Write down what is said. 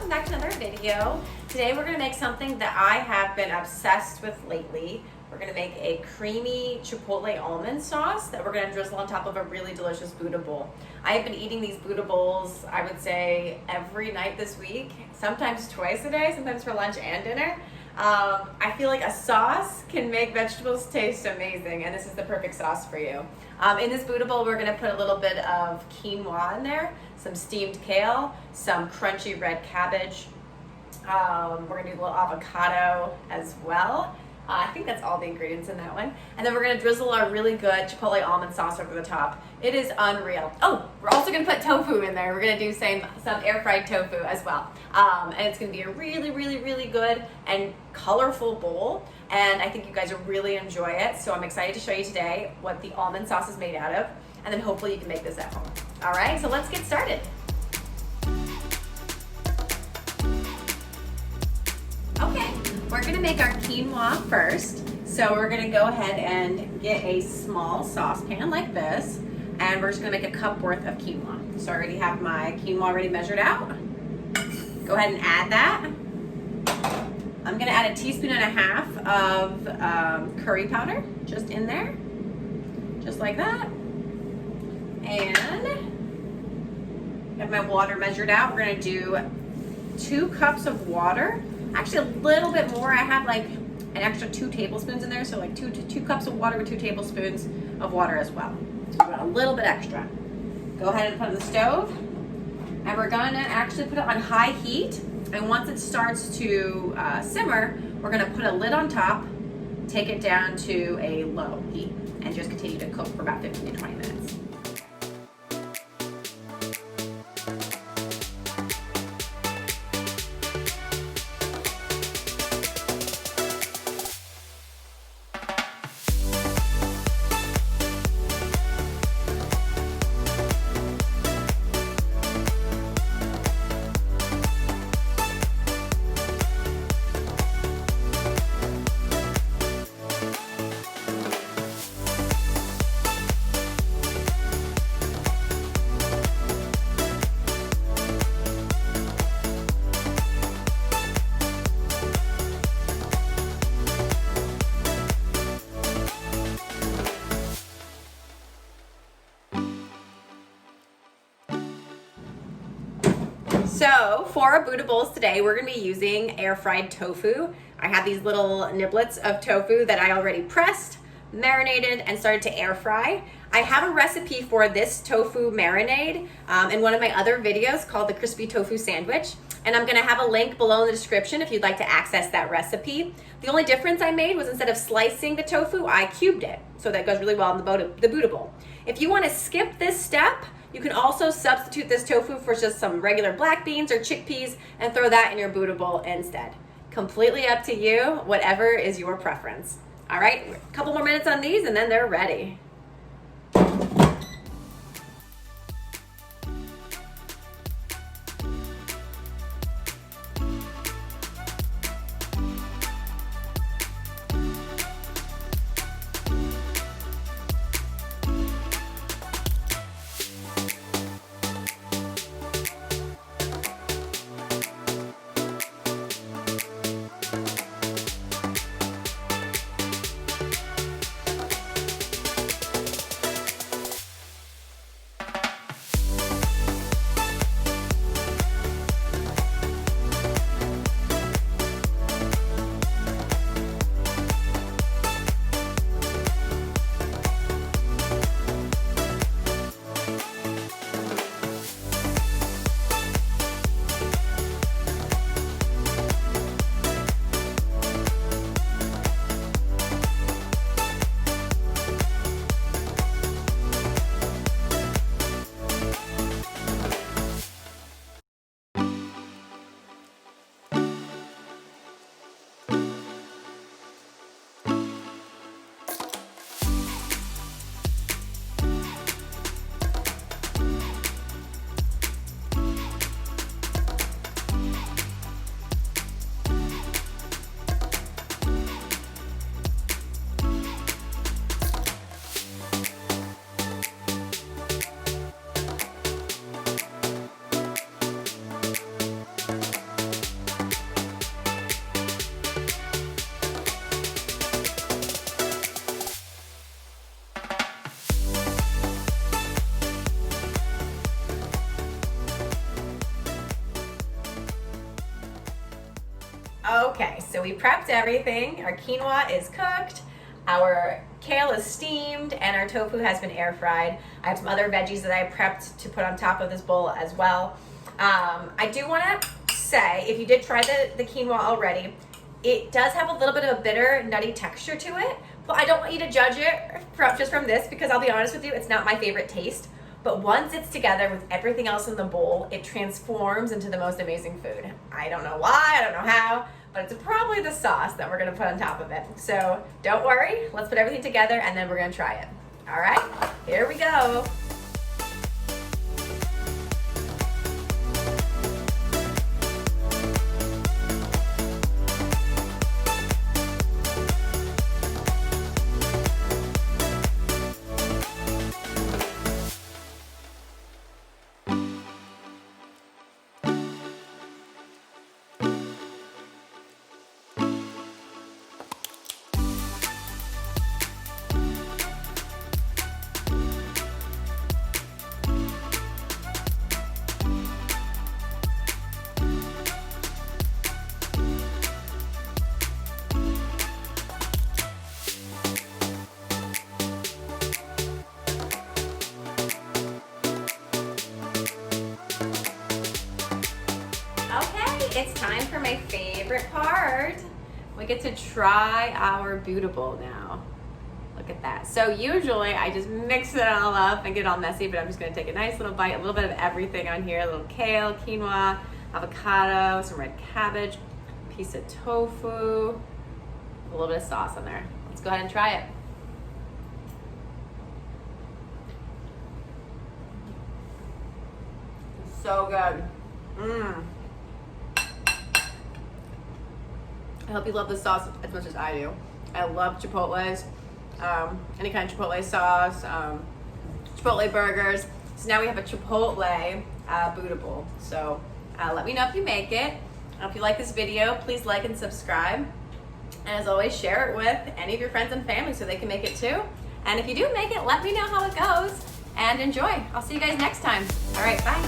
welcome back to another video. Today we're gonna make something that I have been obsessed with lately. We're gonna make a creamy Chipotle almond sauce that we're gonna drizzle on top of a really delicious Buddha bowl. I have been eating these Buddha bowls, I would say, every night this week, sometimes twice a day, sometimes for lunch and dinner. I feel like a sauce can make vegetables taste amazing, and this is the perfect sauce for you. In this Buddha bowl, we're gonna put a little bit of quinoa in there, some steamed kale, some crunchy red cabbage. We're gonna do a little avocado as well. I think that's all the ingredients in that one. And then we're gonna drizzle our really good Chipotle almond sauce over the top. It is unreal. Oh, we're also gonna put tofu in there. We're gonna do some air fried tofu as well. And it's gonna be a really, really, really good and colorful bowl. And I think you guys will really enjoy it. So I'm excited to show you today what the almond sauce is made out of. And then hopefully you can make this at home. All right, so let's get started. Okay, we're gonna make our quinoa first. So we're gonna go ahead and get a small saucepan like this, and we're just gonna make a cup worth of quinoa. So I already have my quinoa already measured out. Go ahead and add that. I'm gonna add 1.5 teaspoons of curry powder, just in there, just like that. And have my water measured out. We're gonna do 2 cups of water. Actually, a little bit more. I have like an extra 2 tablespoons in there, so like two cups of water with 2 tablespoons of water as well. So we're a little bit extra. Go ahead and put it on the stove, and we're gonna actually put it on high heat. And once it starts to simmer, we're gonna put a lid on top, take it down to a low heat, and just continue to cook for about 15 to 20 minutes. So for our Buddha bowls today, we're gonna be using air fried tofu. I have these little niblets of tofu that I already pressed, marinated, and started to air fry. I have a recipe for this tofu marinade in one of my other videos called the crispy tofu sandwich. And I'm gonna have a link below in the description if you'd like to access that recipe. The only difference I made was instead of slicing the tofu, I cubed it. So that goes really well in the Buddha bowl. If you wanna skip this step, you can also substitute this tofu for just some regular black beans or chickpeas and throw that in your Buddha bowl instead. Completely up to you, whatever is your preference. All right, a couple more minutes on these and then they're ready. Okay, so we prepped everything. Our quinoa is cooked, our kale is steamed, and our tofu has been air fried. I have some other veggies that I prepped to put on top of this bowl as well. I do want to say, if you did try the quinoa already, it does have a little bit of a bitter, nutty texture to it. But I don't want you to judge it just from this, because I'll be honest with you, it's not my favorite taste. But once it's together with everything else in the bowl, it transforms into the most amazing food. I don't know why, I don't know how, but it's probably the sauce that we're gonna put on top of it. So don't worry, let's put everything together and then we're gonna try it. All right, here we go. It's time for my favorite part. We get to try our bootable now. Look at that. So usually I just mix it all up and get all messy, but I'm just gonna take a nice little bite, a little bit of everything on here, a little kale, quinoa, avocado, some red cabbage, piece of tofu, a little bit of sauce on there. Let's go ahead and try it. It's so good. I hope you love this sauce as much as I do. I love Chipotles, any kind of Chipotle sauce, Chipotle burgers. So now we have a Chipotle bootable. So let me know if you make it. If you like this video, please like and subscribe. And as always, share it with any of your friends and family so they can make it too. And if you do make it, let me know how it goes and enjoy. I'll see you guys next time. All right, bye.